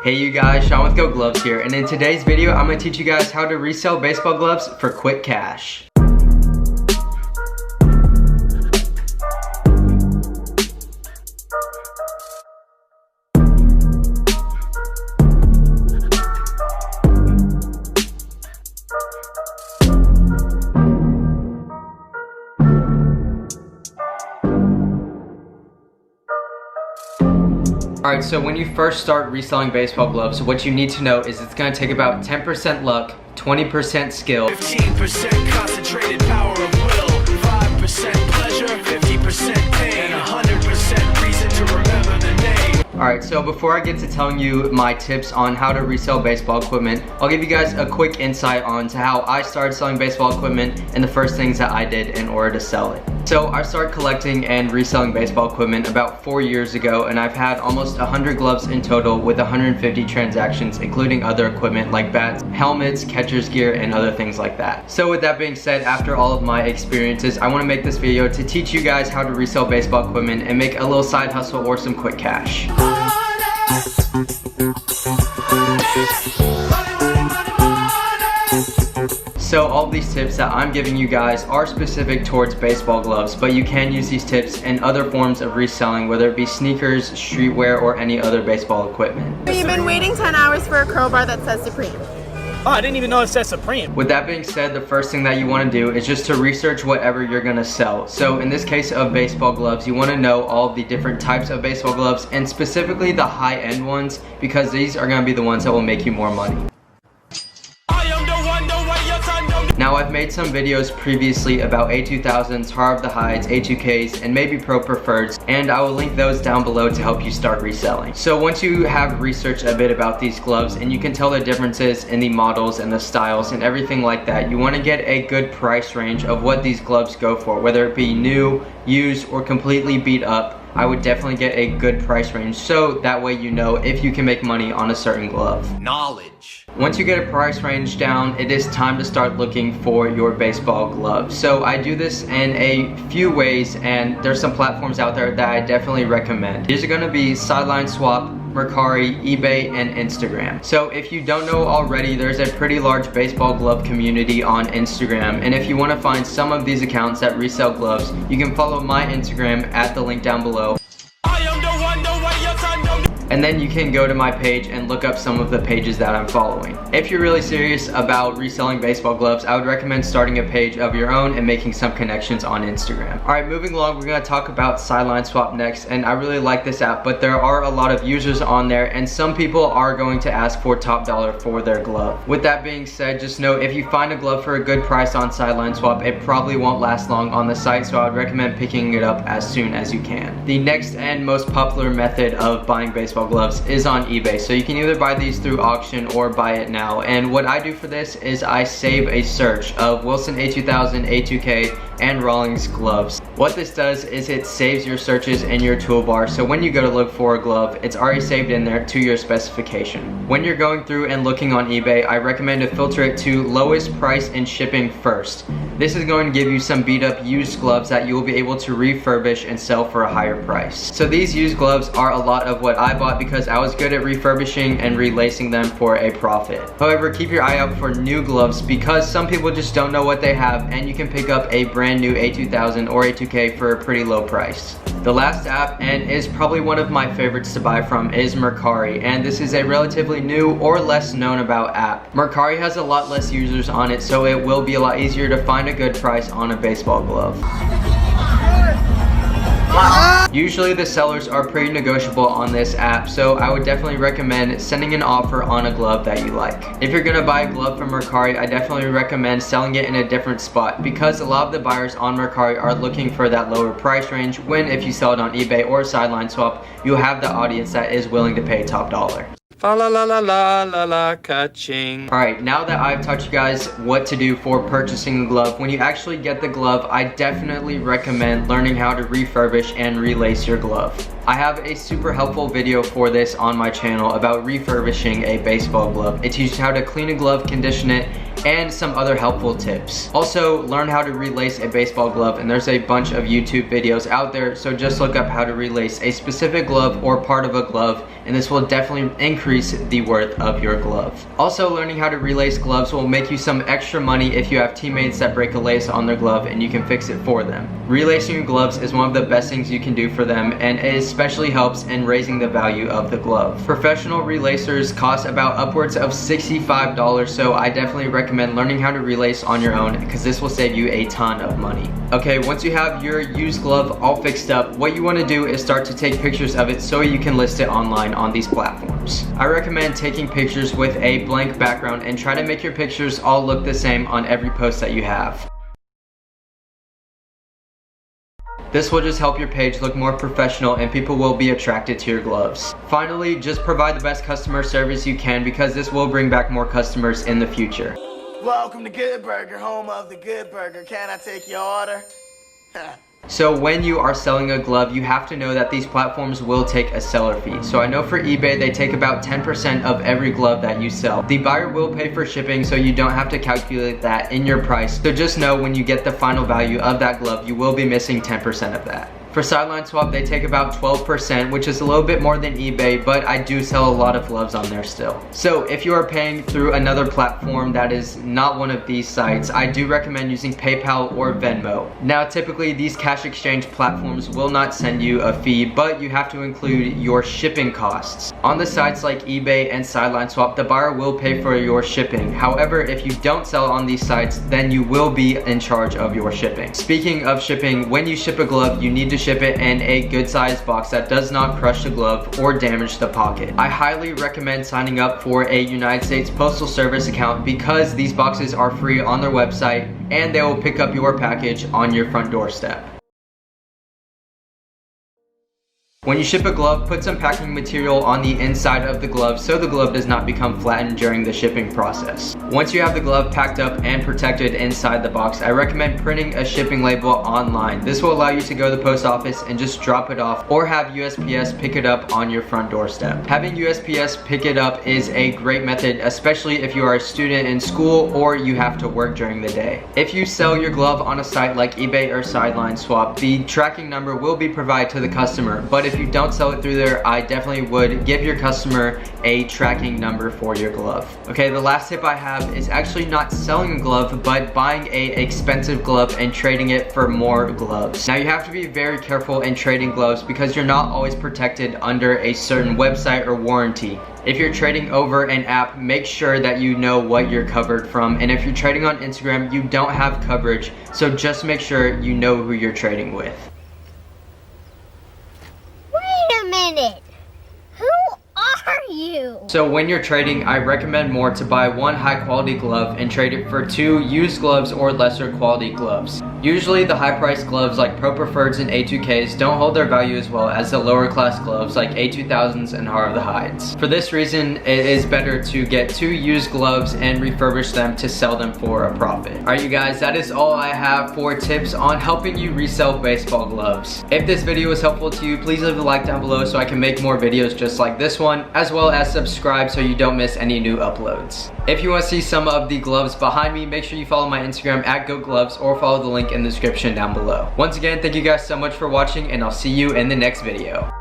Hey you guys, Sean with Go Gloves here, and in today's video I'm going to teach you guys how to resell baseball gloves for quick cash. Alright, so when you first start reselling baseball gloves, what you need to know is it's going to take about 10% luck, 20% skill, 15% concentrated power of will, 5% pleasure, 50% pain, and 100% reason to remember the name. Alright, so before I get to telling you my tips on how to resell baseball equipment, I'll give you guys a quick insight on to how I started selling baseball equipment and the first things that I did in order to sell it. So I started collecting and reselling baseball equipment about 4 years ago, and I've had almost 100 gloves in total with 150 transactions, including other equipment like bats, helmets, catcher's gear, and other things like that. So with that being said, after all of my experiences, I want to make this video to teach you guys how to resell baseball equipment and make a little side hustle or some quick cash. So all of these tips that I'm giving you guys are specific towards baseball gloves, but you can use these tips in other forms of reselling, whether it be sneakers, streetwear, or any other baseball equipment. You've been waiting 10 hours for a crowbar that says Supreme. Oh, I didn't even know it said Supreme. With that being said, the first thing that you want to do is just to research whatever you're going to sell. So in this case of baseball gloves, you want to know all of the different types of baseball gloves, and specifically the high-end ones, because these are going to be the ones that will make you more money. Now I've made some videos previously about A2000s, Heart of the Hides, A2Ks, and maybe Pro Preferreds, and I will link those down below to help you start reselling. So once you have researched a bit about these gloves and you can tell the differences in the models and the styles and everything like that, you want to get a good price range of what these gloves go for, whether it be new, used, or completely beat up. I would definitely get a good price range so that way you know if you can make money on a certain glove. Knowledge. Once you get a price range down, it is time to start looking for your baseball glove. So I do this in a few ways, and there's some platforms out there that I definitely recommend. These are going to be Sideline Swap, Mercari, eBay, and Instagram. So if you don't know already, there's a pretty large baseball glove community on Instagram, and if you want to find some of these accounts that resell gloves, you can follow my Instagram at the link down below. And then you can go to my page and look up some of the pages that I'm following. If you're really serious about reselling baseball gloves, I would recommend starting a page of your own and making some connections on Instagram. Alright, moving along, we're going to talk about Sideline Swap next, and I really like this app, but there are a lot of users on there, and some people are going to ask for top dollar for their glove. With that being said, just know if you find a glove for a good price on Sideline Swap, it probably won't last long on the site, so I would recommend picking it up as soon as you can. The next and most popular method of buying baseball gloves is on eBay, so you can either buy these through auction or buy it now. And what I do for this is I save a search of Wilson A2000, A2K, and Rawlings gloves. What this does is it saves your searches in your toolbar, so when you go to look for a glove, it's already saved in there to your specification. When you're going through and looking on eBay, I recommend to filter it to lowest price and shipping first. This is going to give you some beat up used gloves that you will be able to refurbish and sell for a higher price. So these used gloves are a lot of what I bought because I was good at refurbishing and relacing them for a profit. However, keep your eye out for new gloves because some people just don't know what they have, and you can pick up a brand new A2000 or A2K for a pretty low price. The last app, and is probably one of my favorites to buy from, is Mercari, and this is a relatively new or less known about app. Mercari has a lot less users on it, so it will be a lot easier to find a good price on a baseball glove. Usually the sellers are pretty negotiable on this app, so I would definitely recommend sending an offer on a glove that you like. If you're gonna buy a glove from Mercari, I definitely recommend selling it in a different spot because a lot of the buyers on Mercari are looking for that lower price range, when if you sell it on eBay or Sideline Swap, you'll have the audience that is willing to pay top dollar. Fa la la la la la la ka-ching. Alright, now that I've taught you guys what to do for purchasing a glove, when you actually get the glove, I definitely recommend learning how to refurbish and relace your glove. I have a super helpful video for this on my channel about refurbishing a baseball glove. It teaches how to clean a glove, condition it, and some other helpful tips. Also, learn how to relace a baseball glove, and there's a bunch of YouTube videos out there, so just look up how to relace a specific glove or part of a glove, and this will definitely increase the worth of your glove. Also, learning how to relace gloves will make you some extra money if you have teammates that break a lace on their glove and you can fix it for them. Relacing your gloves is one of the best things you can do for them, and it especially helps in raising the value of the glove. Professional relacers cost about upwards of $65, so I definitely recommend learning how to relace on your own because this will save you a ton of money. Okay, once you have your used glove all fixed up, what you want to do is start to take pictures of it so you can list it online on these platforms. I recommend taking pictures with a blank background and try to make your pictures all look the same on every post that you have. This will just help your page look more professional and people will be attracted to your gloves. Finally, just provide the best customer service you can because this will bring back more customers in the future. Welcome to Good Burger, home of the Good Burger. Can I take your order? So when you are selling a glove, you have to know that these platforms will take a seller fee. So I know for eBay, they take about 10% of every glove that you sell. The buyer will pay for shipping, so you don't have to calculate that in your price. So just know when you get the final value of that glove, you will be missing 10% of that. For Sideline Swap, they take about 12%, which is a little bit more than eBay, but I do sell a lot of gloves on there still. So if you are paying through another platform that is not one of these sites, I do recommend using PayPal or Venmo. Now, typically these cash exchange platforms will not send you a fee, but you have to include your shipping costs. On the sites like eBay and Sideline Swap, the buyer will pay for your shipping. However, if you don't sell on these sites, then you will be in charge of your shipping. Speaking of shipping, when you ship a glove, you need to ship it in a good sized box that does not crush the glove or damage the pocket. I highly recommend signing up for a United States Postal Service account because these boxes are free on their website and they will pick up your package on your front doorstep. When you ship a glove, put some packing material on the inside of the glove so the glove does not become flattened during the shipping process. Once you have the glove packed up and protected inside the box, I recommend printing a shipping label online. This will allow you to go to the post office and just drop it off or have USPS pick it up on your front doorstep. Having USPS pick it up is a great method, especially if you are a student in school or you have to work during the day. If you sell your glove on a site like eBay or Sideline Swap, the tracking number will be provided to the customer, but if you don't sell it through there, I definitely would give your customer a tracking number for your glove. Okay, the last tip I have is actually not selling a glove, but buying a expensive glove and trading it for more gloves. Now you have to be very careful in trading gloves because you're not always protected under a certain website or warranty. If you're trading over an app, make sure that you know what you're covered from, and if you're trading on Instagram, you don't have coverage, so just make sure you know who you're trading with. Minute. Who are you? So when you're trading, I recommend more to buy one high quality glove and trade it for two used gloves or lesser quality gloves. Usually the high priced gloves like Pro Preferreds and A2Ks don't hold their value as well as the lower class gloves like A2000s and Heart of the Hides. For this reason, it is better to get two used gloves and refurbish them to sell them for a profit. Alright you guys, that is all I have for tips on helping you resell baseball gloves. If this video was helpful to you, please leave a like down below so I can make more videos just like this one, as well as subscribe so you don't miss any new uploads. If you want to see some of the gloves behind me, make sure you follow my Instagram at GoGloves or follow the link in the description down below. Once again, thank you guys so much for watching and I'll see you in the next video.